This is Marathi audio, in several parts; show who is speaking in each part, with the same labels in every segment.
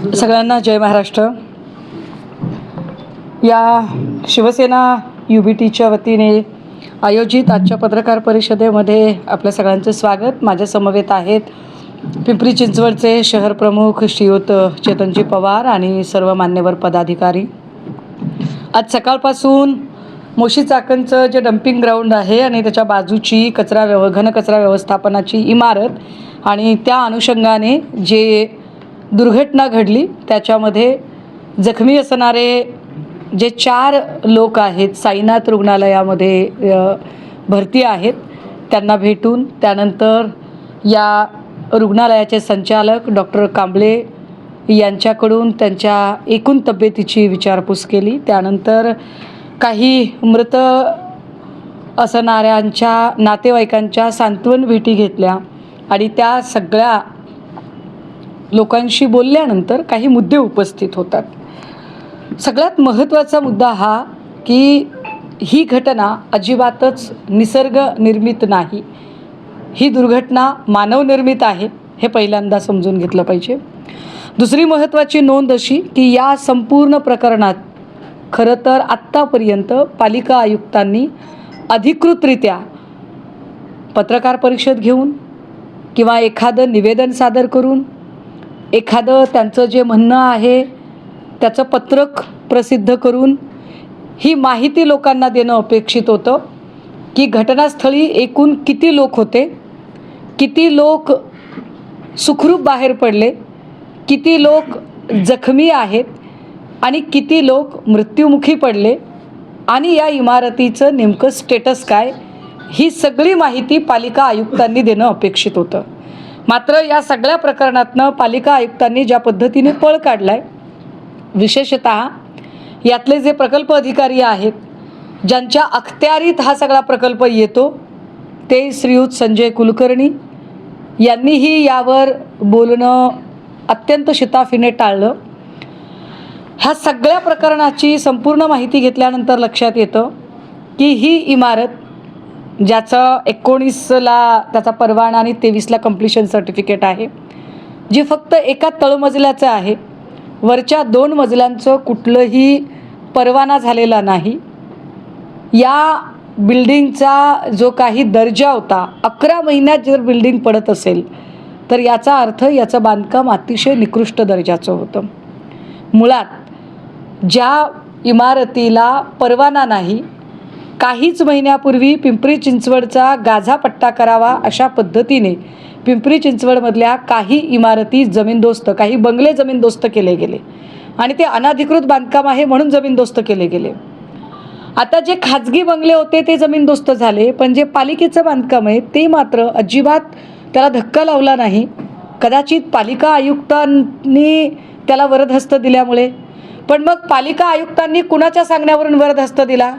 Speaker 1: सगळ्यांना जय महाराष्ट्र. या शिवसेना UBTच्या वतीने आयोजित आजच्या पत्रकार परिषदेमध्ये आपल्या सगळ्यांचं स्वागत. माझ्या समवेत आहेत पिंपरी चिंचवडचे शहर प्रमुख श्रीयुत चेतनजी पवार आणि सर्व मान्यवर पदाधिकारी. आज सकाळपासून मोशी चाकणचं जे डम्पिंग ग्राउंड आहे आणि त्याच्या बाजूची घनकचरा व्यवस्थापनाची इमारत आणि त्या अनुषंगाने जे दुर्घटना घडली त्याच्यामध्ये जखमी असणारे जे 4 लोक आहेत साईनाथ रुग्णालयामध्ये भरती आहेत त्यांना भेटून त्यानंतर या रुग्णालयाचे संचालक डॉक्टर कांबळे यांच्याकडून त्यांच्या एकूण तब्येतीची विचारपूस केली. त्यानंतर काही मृत असणाऱ्यांच्या नातेवाईकांच्या सांत्वन भेटी घेतल्या आणि त्या सगळ्या लोकांशी बोलल्यानंतर काही मुद्दे उपस्थित होतात. सगळ्यात महत्त्वाचा मुद्दा हा की ही घटना अजिबातच निसर्ग निर्मित नाही. ही दुर्घटना मानवनिर्मित आहे हे पहिल्यांदा समजून घेतलं पाहिजे. दुसरी महत्त्वाची नोंद अशी की या संपूर्ण प्रकरणात खरं तर आत्तापर्यंत पालिका आयुक्तांनी अधिकृतरित्या पत्रकार परिषद घेऊन किंवा एखादं निवेदन सादर करून एखादं त्यांचं जे म्हणणं आहे त्याचं पत्रक प्रसिद्ध करून ही माहिती लोकांना देणं अपेक्षित होतं की घटनास्थळी एकूण किती लोक होते, किती लोक सुखरूप बाहेर पडले, किती लोक जखमी आहेत आणि किती लोक मृत्युमुखी पडले आणि या इमारतीचं नेमकं स्टेटस काय, ही सगळी माहिती पालिका आयुक्तांनी देणं अपेक्षित होतं. मात्र या सगळ्या प्रकरणातनं पालिका आयुक्तांनी ज्या पद्धतीने पळ काढला आहे, विशेषतः यातले जे प्रकल्प अधिकारी आहेत ज्यांच्या अखत्यारीत हा सगळा प्रकल्प येतो ते श्रीयुत संजय कुलकर्णी यांनीही यावर बोलणं अत्यंत शिताफीने टाळलं. ह्या सगळ्या प्रकरणाची संपूर्ण माहिती घेतल्यानंतर लक्षात येतं की ही इमारत ज्याचं 19ला त्याचा परवाना आणि 23ला कंप्लिशन सर्टिफिकेट आहे, जी फक्त एका तळमजल्याचं आहे, वरच्या 2 मजल्यांचं कुठलंही परवाना झालेला नाही. या बिल्डिंगचा जो काही दर्जा होता 11 महिन्यात जर बिल्डिंग पडत असेल तर याचा अर्थ याचं बांधकाम अतिशय निकृष्ट दर्जाचं होतं. मुळात ज्या इमारतीला परवाना नाही, काहीच महिन्यापूर्वी पिंपरी चिंचवडचा गाझापट्टा करावा अशा पद्धतीने पिंपरी चिंचवडमधल्या काही इमारती जमीनदोस्त, काही बंगले जमीनदोस्त केले गेले आणि ते अनधिकृत बांधकाम आहे म्हणून जमीनदोस्त केले गेले. आता जे खाजगी बंगले होते ते जमीनदोस्त झाले, पण जे पालिकेचं बांधकाम आहे ते मात्र अजिबात त्याला धक्का लावला नाही. कदाचित पालिका आयुक्तांनी त्याला वरदहस्त दिल्यामुळे. पण मग पालिका आयुक्तांनी कुणाच्या सांगण्यावरून वरदहस्त दिला?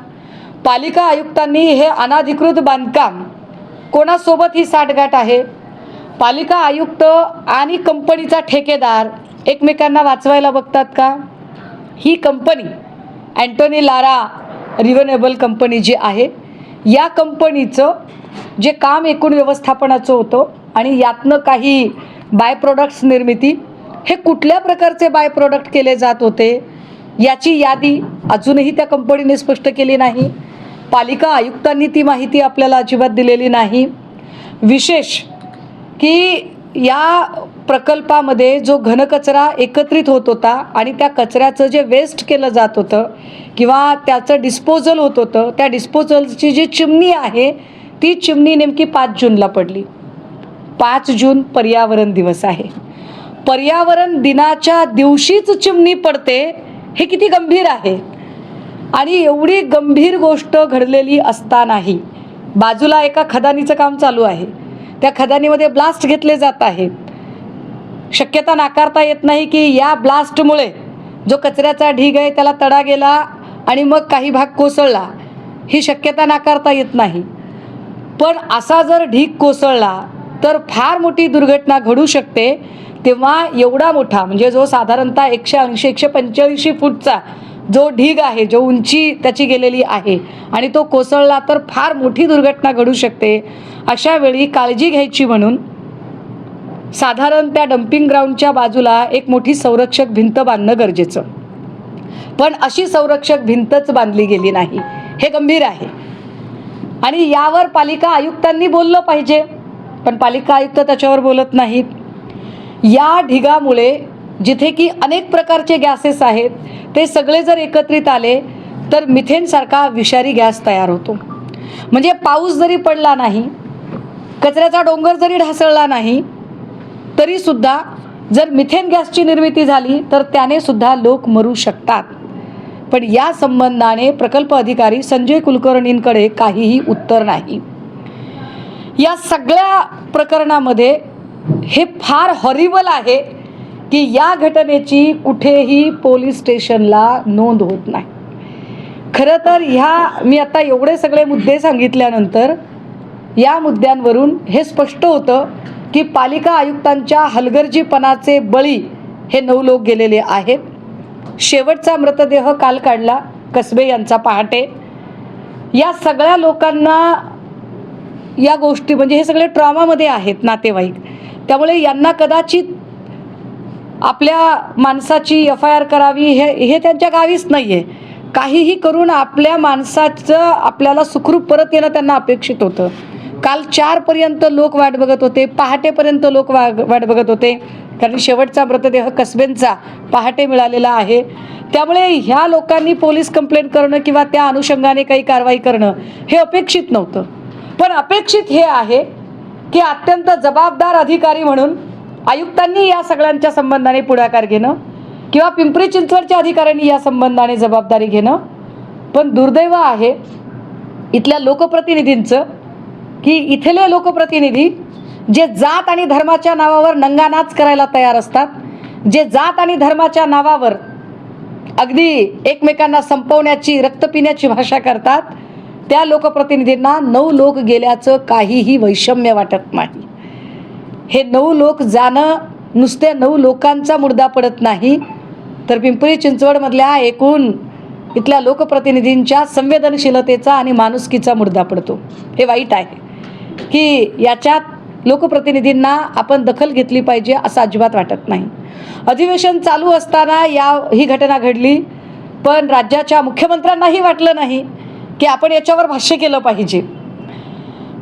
Speaker 1: पालिका आयुक्तांनी हे अनधिकृत बांधकाम कोणासोबत ही साठगाठ आहे? पालिका आयुक्त आणि कंपनीचा ठेकेदार एकमेकांना वाचवायला बघतात का? ही कंपनी अँटोनी लारा रिव्हेनेबल कंपनी जी आहे, या कंपनीचं जे काम एकूण व्यवस्थापनाचं होतं आणि यातनं काही बाय प्रोडक्ट्स निर्मिती, हे कुठल्या प्रकारचे बाय प्रोडक्ट केले जात होते याची यादी अजूनही त्या कंपनीने स्पष्ट केली नाही. पालिका आयुक्तांनी ती माहिती आपल्याला अजिबात दिलेली नाही. विशेष की या प्रकल्पामध्ये जो घनकचरा एकत्रित होत होता आणि त्या कचऱ्याचं जे वेस्ट केलं जात होतं किंवा त्याचं डिस्पोजल होत होतं, त्या डिस्पोजलची जी चिमणी आहे ती चिमणी नेमकी 5 जूनला पडली. 5 जून पर्यावरण दिवस आहे. पर्यावरण दिनाच्या दिवशीच चिमणी पडते, हे किती गंभीर आहे. आणि एवढी गंभीर गोष्ट घडलेली असतानाही बाजूला एका खदानीचं काम चालू आहे, त्या खदानीमध्ये ब्लास्ट घेतले जात आहेत. शक्यता नाकारता येत नाही की या ब्लास्टमुळे जो कचऱ्याचा ढीग आहे त्याला तडा गेला आणि मग काही भाग कोसळला, ही शक्यता नाकारता येत नाही. पण असा जर ढीग कोसळला तर फार मोठी दुर्घटना घडू शकते. तेव्हा एवढा मोठा म्हणजे जो साधारणतः 180-185 फूटचा जो ढीग आहे, जो उंची त्याची गेलेली आहे आणि तो कोसळला तर फार मोठी दुर्घटना घडू शकते. अशा वेळी काळजी घ्यायची म्हणून साधारण त्या डम्पिंग ग्राउंडच्या बाजूला एक मोठी संरक्षक भिंत बांधणं गरजेचं, पण अशी संरक्षक भिंतच बांधली गेली नाही, हे गंभीर आहे. आणि यावर पालिका आयुक्तांनी बोललं पाहिजे, पण पालिका आयुक्त त्याच्यावर बोलत नाहीत. या ढिगामुळे जिथे की अनेक प्रकारचे गॅसेस आहेत ते सगळे जर एकत्रित आले तर मिथेनसारखा विषारी गॅस तयार होतो. म्हणजे पाऊस जरी पडला नाही, कचऱ्याचा डोंगर जरी ढासळला नाही, तरीसुद्धा जर मिथेन गॅसची निर्मिती झाली तर त्याने सुद्धा लोक मरू शकतात. पण या संबंधाने प्रकल्प अधिकारी संजय कुलकर्णींकडे काहीही उत्तर नाही. या सगळ्या प्रकरणामध्ये हे फार हॉरिबल आहे की या घटनेची कुठेही पोलीस स्टेशनला नोंद होत नाही. खरं तर मी आता एवढे सगळे मुद्दे सांगितल्यानंतर या मुद्द्यांवरून हे स्पष्ट होतं की पालिका आयुक्तांच्या हलगर्जीपणाचे बळी हे 9 लोक गेलेले आहेत. शेवटचा मृतदेह काल काढला कसबे यांचा पहाटे. या सगळ्या लोकांना या गोष्टी म्हणजे हे सगळे ट्रॉमामध्ये आहेत नातेवाईक, त्यामुळे यांना कदाचित आपल्या माणसाची FIR करावी हे त्यांच्या गावीच नाही आहे. काहीही करून आपल्या माणसाचं आपल्याला सुखरूप परत येणं त्यांना अपेक्षित होतं. काल 4पर्यंत लोक वाट बघत होते, पहाटेपर्यंत लोक वाट बघत होते, कारण शेवटचा मृतदेह कसबेंचा पहाटे मिळालेला आहे. त्यामुळे ह्या लोकांनी पोलीस कंप्लेंट करणं किंवा त्या अनुषंगाने काही कारवाई करणं हे अपेक्षित नव्हतं. पण अपेक्षित हे आहे की अत्यंत जबाबदार अधिकारी म्हणून आयुक्तांनी या सगळ्यांच्या संबंधाने पुढाकार घेणं किंवा पिंपरी चिंचवडच्या अधिकाऱ्यांनी या संबंधाने जबाबदारी घेणं. पण दुर्दैव आहे इथल्या लोकप्रतिनिधींचं की इथले लोकप्रतिनिधी जे जात आणि धर्माच्या नावावर नंगानाच करायला तयार असतात, जे जात आणि धर्माच्या नावावर अगदी एकमेकांना संपवण्याची रक्त पिण्याची भाषा करतात, त्या लोकप्रतिनिधींना 9 लोक गेल्याचं काहीही वैषम्य वाटत नाही. हे 9 लोक जाणं नुसते 9 लोकांचा मुर्दा पडत नाही, तर पिंपरी चिंचवडमधल्या एकूण इथल्या लोकप्रतिनिधींच्या संवेदनशीलतेचा आणि माणुसकीचा मुर्दा पडतो. हे वाईट आहे की याच्यात लोकप्रतिनिधींना आपण दखल घेतली पाहिजे असं अजिबात वाटत नाही. अधिवेशन चालू असताना ही घटना घडली, पण राज्याच्या मुख्यमंत्र्यांनाही वाटलं नाही की आपण याच्यावर भाष्य केलं पाहिजे.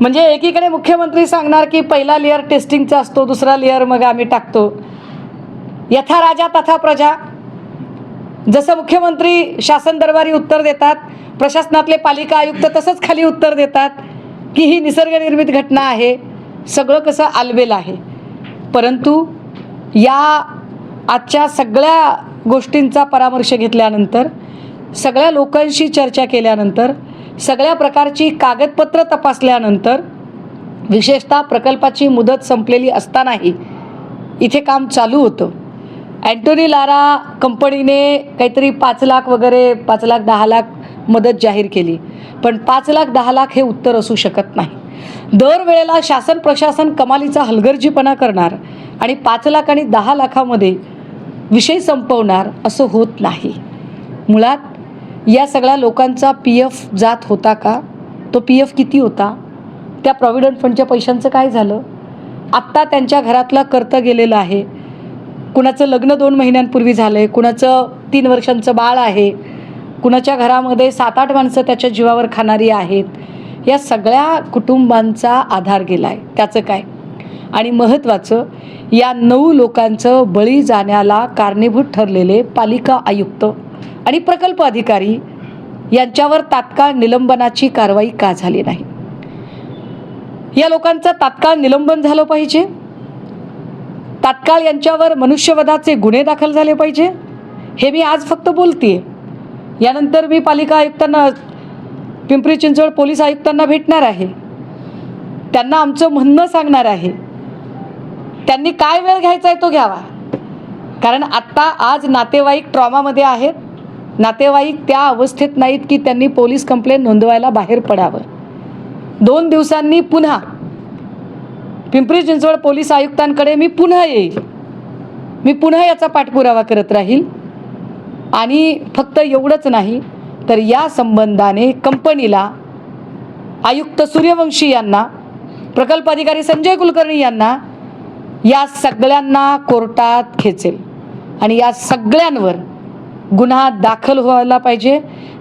Speaker 1: म्हणजे एकीकडे मुख्यमंत्री सांगणार की पहिला लेअर टेस्टिंगचा असतो, दुसरा लेअर मग आम्ही टाकतो. यथा राजा तथा प्रजा. जसं मुख्यमंत्री शासन दरबारी उत्तर देतात, प्रशासनातले पालिका आयुक्त तसंच खाली उत्तर देतात की ही निसर्गनिर्मित घटना आहे, सगळं कसं आलबेल आहे. परंतु या आजच्या सगळ्या गोष्टींचा परामर्श घेतल्यानंतर, सगळ्या लोकांशी चर्चा केल्यानंतर, सगळ्या प्रकारची कागदपत्र तपासल्यानंतर, विशेषतः प्रकल्पाची मुदत संपलेली असतानाही इथे काम चालू होतं. अँटोनी लारा कंपनीने काहीतरी 5 लाख वगैरे 5 लाख 10 लाख मदत जाहीर केली, पण 5 लाख 10 लाख हे उत्तर असू शकत नाही. दरवेळेला शासन प्रशासन कमालीचा हलगर्जीपणा करणार आणि 5 लाख आणि 10 लाखामध्ये विषय संपवणार असं होत नाही. मुळात या सगळ्या लोकांचा PF जात होता का? तो PF किती होता? त्या प्रॉव्हिडंट फंडच्या पैशांचं काय झालं? आत्ता त्यांच्या घरातलं कर्त गेलेलं आहे. कुणाचं लग्न 2 महिन्यांपूर्वी झालं आहे, कुणाचं 3 वर्षांचं बाळ आहे, कुणाच्या घरामध्ये 7-8 माणसं त्याच्या जीवावर खाणारी आहेत. या सगळ्या कुटुंबांचा आधार गेला आहे. त्याचं काय? आणि महत्त्वाचं, या 9 लोकांचं बळी जाण्याला कारणीभूत ठरलेले पालिका आयुक्त आणि प्रकल्प अधिकारी यांच्यावर तात्काळ निलंबनाची कारवाई का झाली नाही? या लोकांचं तात्काळ निलंबन झालं पाहिजे. तात्काळ यांच्यावर मनुष्यवधाचे गुन्हे दाखल झाले पाहिजे. हे मी आज फक्त बोलतेय. यानंतर मी पालिका आयुक्तांना, पिंपरी चिंचवड पोलीस आयुक्तांना भेटणार आहे. त्यांना आमचं म्हणणं सांगणार आहे. त्यांनी काय वेळ घ्यायचा आहे तो घ्यावा, कारण आत्ता आज नातेवाईक ट्रॉमामध्ये आहेत. नातेवाईक त्या अवस्थेत नाहीत की त्यांनी पोलीस कंप्लेंट नोंदवायला बाहेर पडावं. 2 दिवसांनी पुन्हा पिंपरी चिंचवड पोलीस आयुक्तांकडे मी पुन्हा येईल. मी पुन्हा याचा पाठपुरावा करत राहील. आणि फक्त एवढंच नाही, तर या संबंधाने कंपनीला, आयुक्त सूर्यवंशी यांना, प्रकल्प अधिकारी संजय कुलकर्णी यांना या सगळ्यांना कोर्टात खेचेल आणि या सगळ्यांवर गुन्हा दाखल व्हायला पाहिजे.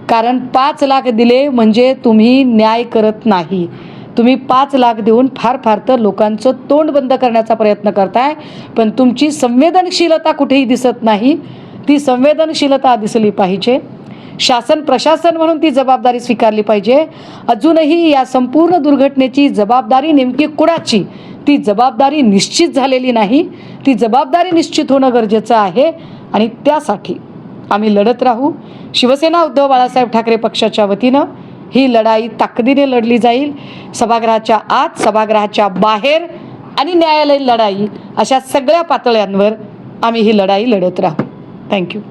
Speaker 1: कारण 5 लाख दिले म्हणजे तुम्ही न्याय करत नाही. तुम्ही 5 लाख देऊन फार फार तर लोकांचं तोंड बंद करण्याचा प्रयत्न करताय, पण तुमची संवेदनशीलता कुठेही दिसत नाही. ती संवेदनशीलता दिसली पाहिजे. शासन प्रशासन म्हणून ती जबाबदारी स्वीकारली पाहिजे. अजूनही या संपूर्ण दुर्घटनेची जबाबदारी नेमकी कुणाची, ती जबाबदारी निश्चित झालेली नाही. ती जबाबदारी निश्चित होणं गरजेचं आहे आणि त्यासाठी आम्ही लढत राहू. शिवसेना उद्धव बाळासाहेब ठाकरे पक्षाच्या वतीनं ही लढाई ताकदीने लढली जाईल. सभागृहाच्या आत, सभागृहाच्या बाहेर आणि न्यायालयीन लढाई अशा सगळ्या पातळ्यांवर आम्ही ही लढाई लढत राहू. थँक्यू.